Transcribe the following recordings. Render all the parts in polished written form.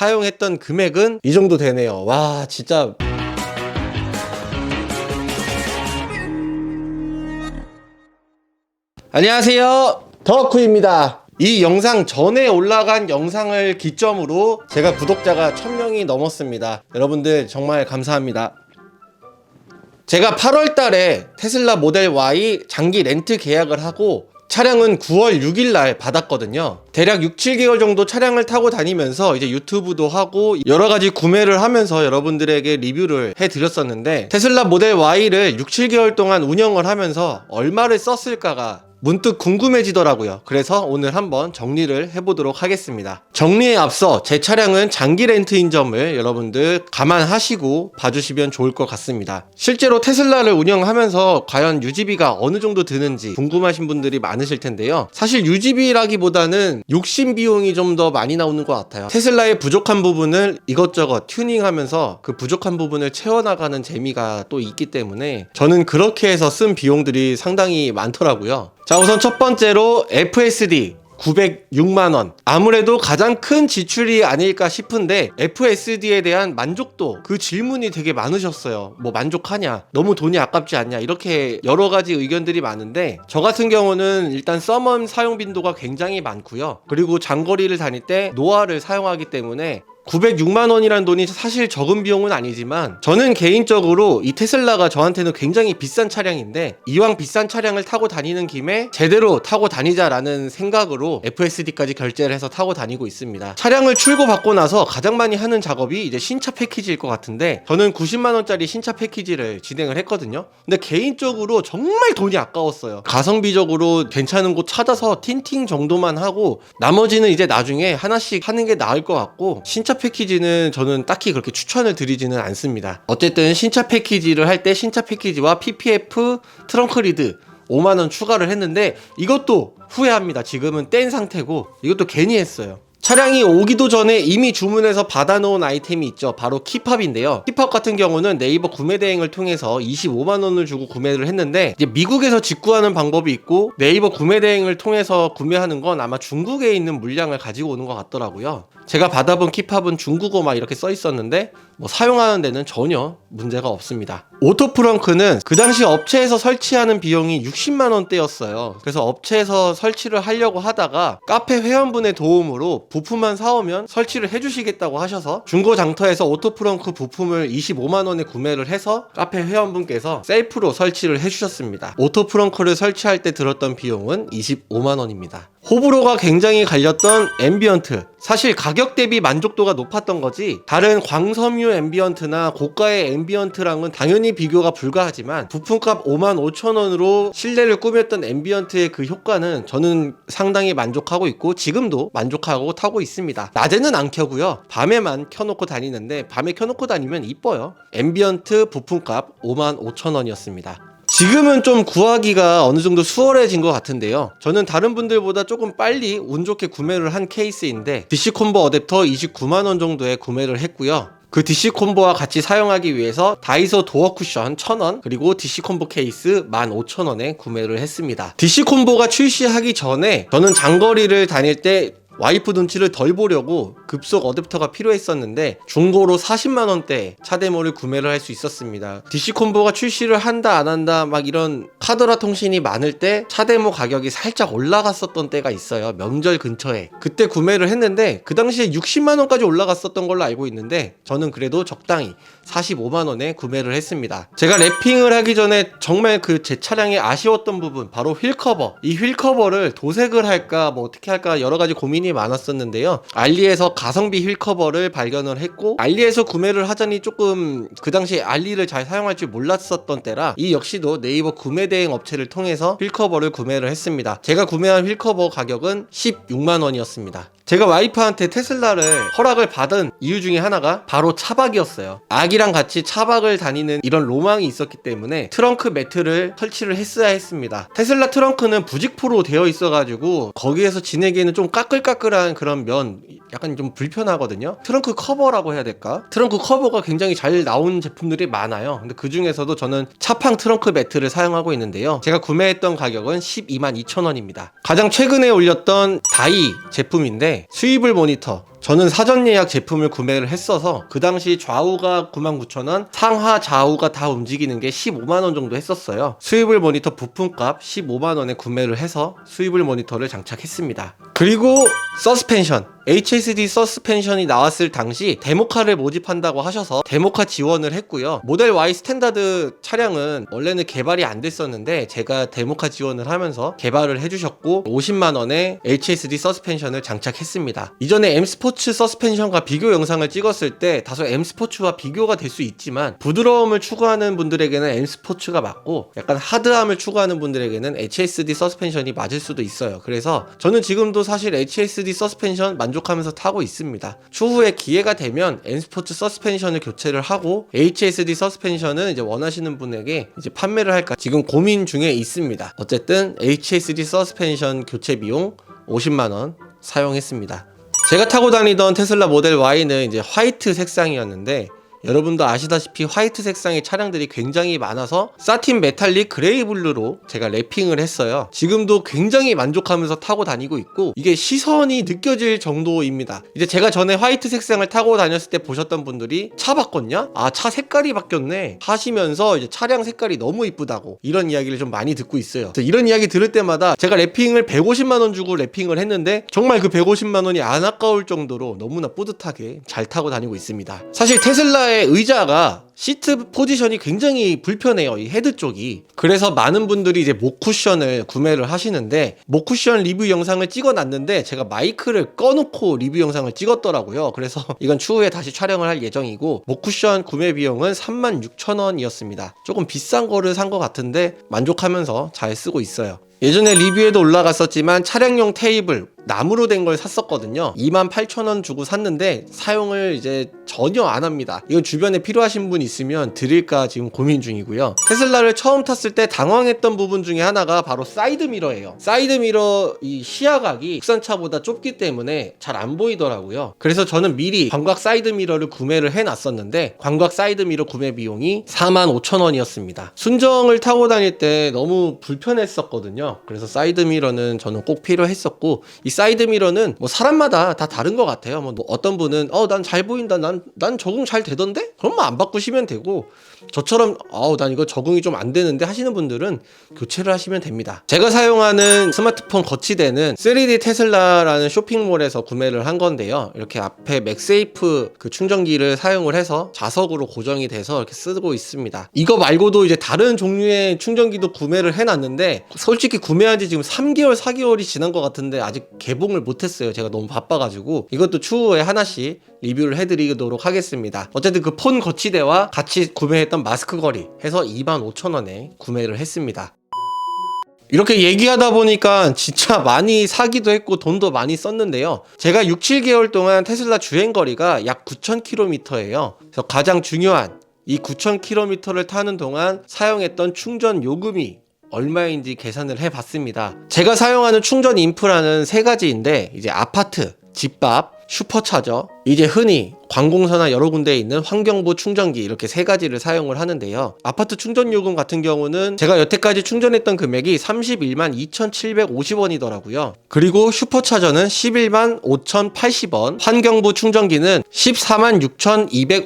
사용했던 금액은 이 정도 되네요. 와, 진짜. 안녕하세요, 덕후입니다. 이 영상 전에 올라간 영상을 기점으로 제가 구독자가 1000명이 넘었습니다. 여러분들 정말 감사합니다. 제가 8월 달에 테슬라 모델 Y 장기 렌트 계약을 하고 차량은 9월 6일 날 받았거든요. 대략 6, 7개월 정도 차량을 타고 다니면서 이제 유튜브도 하고 여러 가지 구매를 하면서 여러분들에게 리뷰를 해드렸었는데, 테슬라 모델 Y를 6, 7개월 동안 운영을 하면서 얼마를 썼을까가 문득 궁금해지더라고요. 그래서 오늘 한번 정리를 해보도록 하겠습니다. 정리에 앞서 제 차량은 장기 렌트인 점을 여러분들 감안하시고 봐주시면 좋을 것 같습니다. 실제로 테슬라를 운영하면서 과연 유지비가 어느 정도 드는지 궁금하신 분들이 많으실 텐데요. 사실 유지비라기보다는 욕심 비용이 좀 더 많이 나오는 것 같아요. 테슬라의 부족한 부분을 이것저것 튜닝하면서 그 부족한 부분을 채워나가는 재미가 또 있기 때문에 저는 그렇게 해서 쓴 비용들이 상당히 많더라고요. 자, 우선 첫 번째로 FSD 906만원. 아무래도 가장 큰 지출이 아닐까 싶은데, FSD에 대한 만족도, 그 질문이 되게 많으셨어요. 뭐 만족하냐? 너무 돈이 아깝지 않냐? 이렇게 여러 가지 의견들이 많은데, 저 같은 경우는 일단 서먼 사용 빈도가 굉장히 많고요. 그리고 장거리를 다닐 때 노아를 사용하기 때문에 906만원이란 돈이 사실 적은 비용은 아니지만, 저는 개인적으로 이 테슬라가 저한테는 굉장히 비싼 차량인데, 이왕 비싼 차량을 타고 다니는 김에 제대로 타고 다니자라는 생각으로 FSD까지 결제를 해서 타고 다니고 있습니다. 차량을 출고받고 나서 가장 많이 하는 작업이 이제 신차 패키지일 것 같은데, 저는 90만원짜리 신차 패키지를 진행을 했거든요. 근데 개인적으로 정말 돈이 아까웠어요. 가성비적으로 괜찮은 곳 찾아서 틴팅 정도만 하고 나머지는 이제 나중에 하나씩 하는 게 나을 것 같고, 신차 패키지는 저는 딱히 그렇게 추천을 드리지는 않습니다. 어쨌든 신차 패키지를 할 때 신차 패키지와 PPF 트렁크 리드 5만원 추가를 했는데, 이것도 후회합니다. 지금은 뗀 상태고 이것도 괜히 했어요. 차량이 오기도 전에 이미 주문해서 받아놓은 아이템이 있죠. 바로 키팝인데요. 키팝 같은 경우는 네이버 구매 대행을 통해서 25만원을 주고 구매를 했는데, 이제 미국에서 직구하는 방법이 있고, 네이버 구매 대행을 통해서 구매하는 건 아마 중국에 있는 물량을 가지고 오는 것 같더라고요. 제가 받아본 키팝은 중국어 막 이렇게 써 있었는데, 뭐 사용하는 데는 전혀 문제가 없습니다. 오토 프렁크는 그 당시 업체에서 설치하는 비용이 60만원대였어요. 그래서 업체에서 설치를 하려고 하다가 카페 회원분의 도움으로 부품만 사오면 설치를 해주시겠다고 하셔서 중고 장터에서 오토 프렁크 부품을 25만원에 구매를 해서 카페 회원분께서 셀프로 설치를 해주셨습니다. 오토 프렁크를 설치할 때 들었던 비용은 25만원입니다. 호불호가 굉장히 갈렸던 앰비언트, 사실 가격 대비 만족도가 높았던 거지, 다른 광섬유 앰비언트나 고가의 앰비언트랑은 당연히 비교가 불가하지만, 부품값 55,000원으로 실내를 꾸몄던 앰비언트의 그 효과는 저는 상당히 만족하고 있고 지금도 만족하고 타고 있습니다. 낮에는 안 켜고요, 밤에만 켜놓고 다니는데, 밤에 켜놓고 다니면 이뻐요. 앰비언트 부품값 55,000원이었습니다. 지금은 좀 구하기가 어느 정도 수월해진 것 같은데요. 저는 다른 분들보다 조금 빨리 운 좋게 구매를 한 케이스인데, DC 콤보 어댑터 29만원 정도에 구매를 했고요. 그 DC 콤보와 같이 사용하기 위해서 다이소 도어 쿠션 1000원, 그리고 DC 콤보 케이스 15,000원에 구매를 했습니다. DC 콤보가 출시하기 전에 저는 장거리를 다닐 때 와이프 눈치를 덜 보려고 급속 어댑터가 필요했었는데, 중고로 40만원대 차데모를 구매를 할 수 있었습니다. DC 콤보가 출시를 한다 안 한다 막 이런 카더라 통신이 많을 때 차데모 가격이 살짝 올라갔었던 때가 있어요. 명절 근처에. 그때 구매를 했는데 그 당시에 60만원까지 올라갔었던 걸로 알고 있는데, 저는 그래도 적당히 45만원에 구매를 했습니다. 제가 랩핑을 하기 전에 정말 그 제 차량에 아쉬웠던 부분, 바로 휠 커버. 이 휠 커버를 도색을 할까 뭐 어떻게 할까 여러 가지 고민이 많았었는데요. 알리에서 가성비 휠 커버를 발견을 했고, 알리에서 구매를 하자니 조금 그 당시에 알리를 잘 사용할 줄 몰랐었던 때라, 이 역시도 네이버 구매 대행 업체를 통해서 휠 커버를 구매를 했습니다. 제가 구매한 휠 커버 가격은 16만원이었습니다. 제가 와이프한테 테슬라를 허락을 받은 이유 중에 하나가 바로 차박이었어요. 아기랑 같이 차박을 다니는 이런 로망이 있었기 때문에 트렁크 매트를 설치를 했어야 했습니다. 테슬라 트렁크는 부직포로 되어 있어가지고 거기에서 지내기에는 좀 까끌까끌한 그런 면, 약간 좀 불편하거든요. 트렁크 커버라고 해야 될까? 트렁크 커버가 굉장히 잘 나온 제품들이 많아요. 근데 그 중에서도 저는 차팡 트렁크 매트를 사용하고 있는데요. 제가 구매했던 가격은 122,200원입니다. 가장 최근에 올렸던 다이 제품인데, 스위블 모니터, 저는 사전 예약 제품을 구매를 했어서 그 당시 좌우가 99,000원, 상하 좌우가 다 움직이는 게 15만원 정도 했었어요. 스위블 모니터 부품값 15만원에 구매를 해서 스위블 모니터를 장착했습니다. 그리고 서스펜션, HSD 서스펜션이 나왔을 당시 데모카를 모집한다고 하셔서 데모카 지원을 했고요. 모델 Y 스탠다드 차량은 원래는 개발이 안 됐었는데 제가 데모카 지원을 하면서 개발을 해주셨고 50만원에 HSD 서스펜션을 장착했습니다. 이전에 M스포츠 서스펜션과 비교 영상을 찍었을 때 다소 M스포츠와 비교가 될 수 있지만 부드러움을 추구하는 분들에게는 M스포츠가 맞고 약간 하드함을 추구하는 분들에게는 HSD 서스펜션이 맞을 수도 있어요. 그래서 저는 지금도 사실 HSD 서스펜션 만족하면서 타고 있습니다. 추후에 기회가 되면 M스포츠 서스펜션을 교체를 하고 HSD 서스펜션은 이제 원하시는 분에게 이제 판매를 할까 지금 고민 중에 있습니다. 어쨌든 HSD 서스펜션 교체 비용 50만원 사용했습니다. 제가 타고 다니던 테슬라 모델 Y는 이제 화이트 색상이었는데 여러분도 아시다시피 화이트 색상의 차량들이 굉장히 많아서 사틴 메탈릭 그레이 블루로 제가 랩핑을 했어요. 지금도 굉장히 만족하면서 타고 다니고 있고 이게 시선이 느껴질 정도입니다. 이제 제가 전에 화이트 색상을 타고 다녔을 때 보셨던 분들이 차 바꿨냐? 아, 차 색깔이 바뀌었네 하시면서 이제 차량 색깔이 너무 이쁘다고 이런 이야기를 좀 많이 듣고 있어요. 이런 이야기 들을 때마다 제가 랩핑을 150만원 주고 랩핑을 했는데 정말 그 150만원이 안 아까울 정도로 너무나 뿌듯하게 잘 타고 다니고 있습니다. 사실 테슬라의 의자가 시트 포지션이 굉장히 불편해요. 이 헤드 쪽이. 그래서 많은 분들이 이제 목 쿠션을 구매를 하시는데 목 쿠션 리뷰 영상을 찍어놨는데 제가 마이크를 꺼놓고 리뷰 영상을 찍었더라고요. 그래서 이건 추후에 다시 촬영을 할 예정이고 목 쿠션 구매 비용은 36,000원이었습니다. 조금 비싼 거를 산 것 같은데 만족하면서 잘 쓰고 있어요. 예전에 리뷰에도 올라갔었지만 차량용 테이블 나무로 된 걸 샀었거든요. 28,000원 주고 샀는데 사용을 이제 전혀 안 합니다. 이거 주변에 필요하신 분 있으면 드릴까 지금 고민 중이고요. 테슬라를 처음 탔을 때 당황했던 부분 중에 하나가 바로 사이드 미러예요. 사이드 미러 이 시야각이 국산차보다 좁기 때문에 잘 안 보이더라고요. 그래서 저는 미리 광각 사이드 미러를 구매를 해놨었는데 광각 사이드 미러 구매 비용이 45,000원이었습니다. 순정을 타고 다닐 때 너무 불편했었거든요. 그래서 사이드 미러는 저는 꼭 필요했었고 이 사이드 미러는 뭐 사람마다 다 다른 것 같아요. 뭐 어떤 분은 난 잘 보인다, 난 적응 잘 되던데? 그럼 뭐 안 바꾸시면 되고 저처럼 난 이거 적응이 좀 안 되는데 하시는 분들은 교체를 하시면 됩니다. 제가 사용하는 스마트폰 거치대는 3D 테슬라라는 쇼핑몰에서 구매를 한 건데요. 이렇게 앞에 맥세이프 그 충전기를 사용을 해서 자석으로 고정이 돼서 이렇게 쓰고 있습니다. 이거 말고도 이제 다른 종류의 충전기도 구매를 해놨는데 솔직히 구매한 지 지금 3개월, 4개월이 지난 것 같은데 아직 개봉을 못했어요. 제가 너무 바빠가지고 이것도 추후에 하나씩 리뷰를 해드리도록 하겠습니다. 어쨌든 그 폰 거치대와 같이 구매했던 마스크 거리 해서 25,000원에 구매를 했습니다. 이렇게 얘기하다 보니까 진짜 많이 사기도 했고 돈도 많이 썼는데요. 제가 6, 7개월 동안 테슬라 주행거리가 약 9,000km예요. 그래서 가장 중요한 이 9,000km를 타는 동안 사용했던 충전 요금이 얼마인지 계산을 해봤습니다. 제가 사용하는 충전 인프라는 세 가지인데 이제 아파트, 집밥, 슈퍼차저, 이제 흔히 관공서나 여러 군데에 있는 환경부 충전기 이렇게 세 가지를 사용을 하는데요. 아파트 충전요금 같은 경우는 제가 여태까지 충전했던 금액이 31만 2,750원이더라고요. 그리고 슈퍼차저는 11만 5,080원, 환경부 충전기는 14만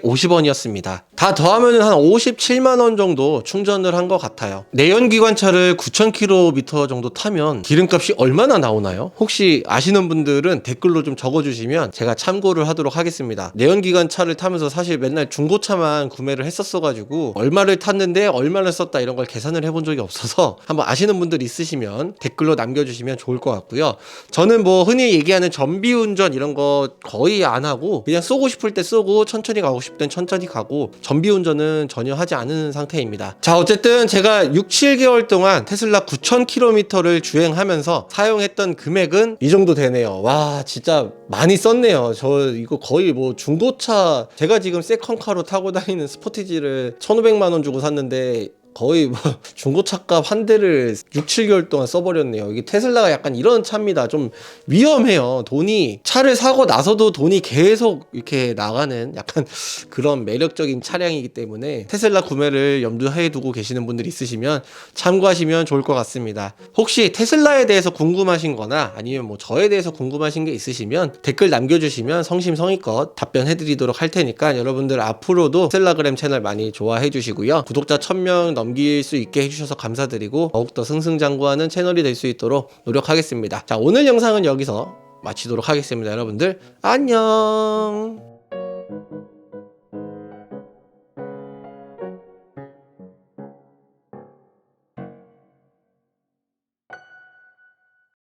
6,250원이었습니다. 다 더하면 한 57만원 정도 충전을 한 것 같아요. 내연기관차를 9,000km 정도 타면 기름값이 얼마나 나오나요? 혹시 아시는 분들은 댓글로 좀 적어주시면 제가 참고를 하도록 하겠습니다. 내연기관차를 타면서 사실 맨날 중고차만 구매를 했었어가지고 얼마를 탔는데 얼마를 썼다 이런 걸 계산을 해본 적이 없어서 한번 아시는 분들 있으시면 댓글로 남겨주시면 좋을 것 같고요. 저는 뭐 흔히 얘기하는 전비운전 이런 거 거의 안 하고 그냥 쏘고 싶을 때 쏘고 천천히 가고 싶을 땐 천천히 가고 전비운전은 전혀 하지 않은 상태입니다. 자, 어쨌든 제가 6, 7개월 동안 테슬라 9,000km를 주행하면서 사용했던 금액은 이 정도 되네요. 와, 진짜 많이 썼네요. 저 이거 거의 뭐 중고차, 제가 지금 세컨카로 타고 다니는 스포티지를 1,500만원 주고 샀는데 거의 뭐 중고차값 한 대를 6, 7개월 동안 써버렸네요. 이게 테슬라가 약간 이런 차입니다. 좀 위험해요. 돈이 차를 사고 나서도 돈이 계속 이렇게 나가는 약간 그런 매력적인 차량이기 때문에 테슬라 구매를 염두해 두고 계시는 분들이 있으시면 참고하시면 좋을 것 같습니다. 혹시 테슬라에 대해서 궁금하신 거나 아니면 뭐 저에 대해서 궁금하신 게 있으시면 댓글 남겨주시면 성심성의껏 답변해 드리도록 할 테니까 여러분들 앞으로도 테슬라그램 채널 많이 좋아해 주시고요. 구독자 1000명 넘길 수 있게 해주셔서 감사드리고 더욱더 승승장구하는 채널이 될 수 있도록 노력하겠습니다. 자, 오늘 영상은 여기서 마치도록 하겠습니다. 여러분들 안녕.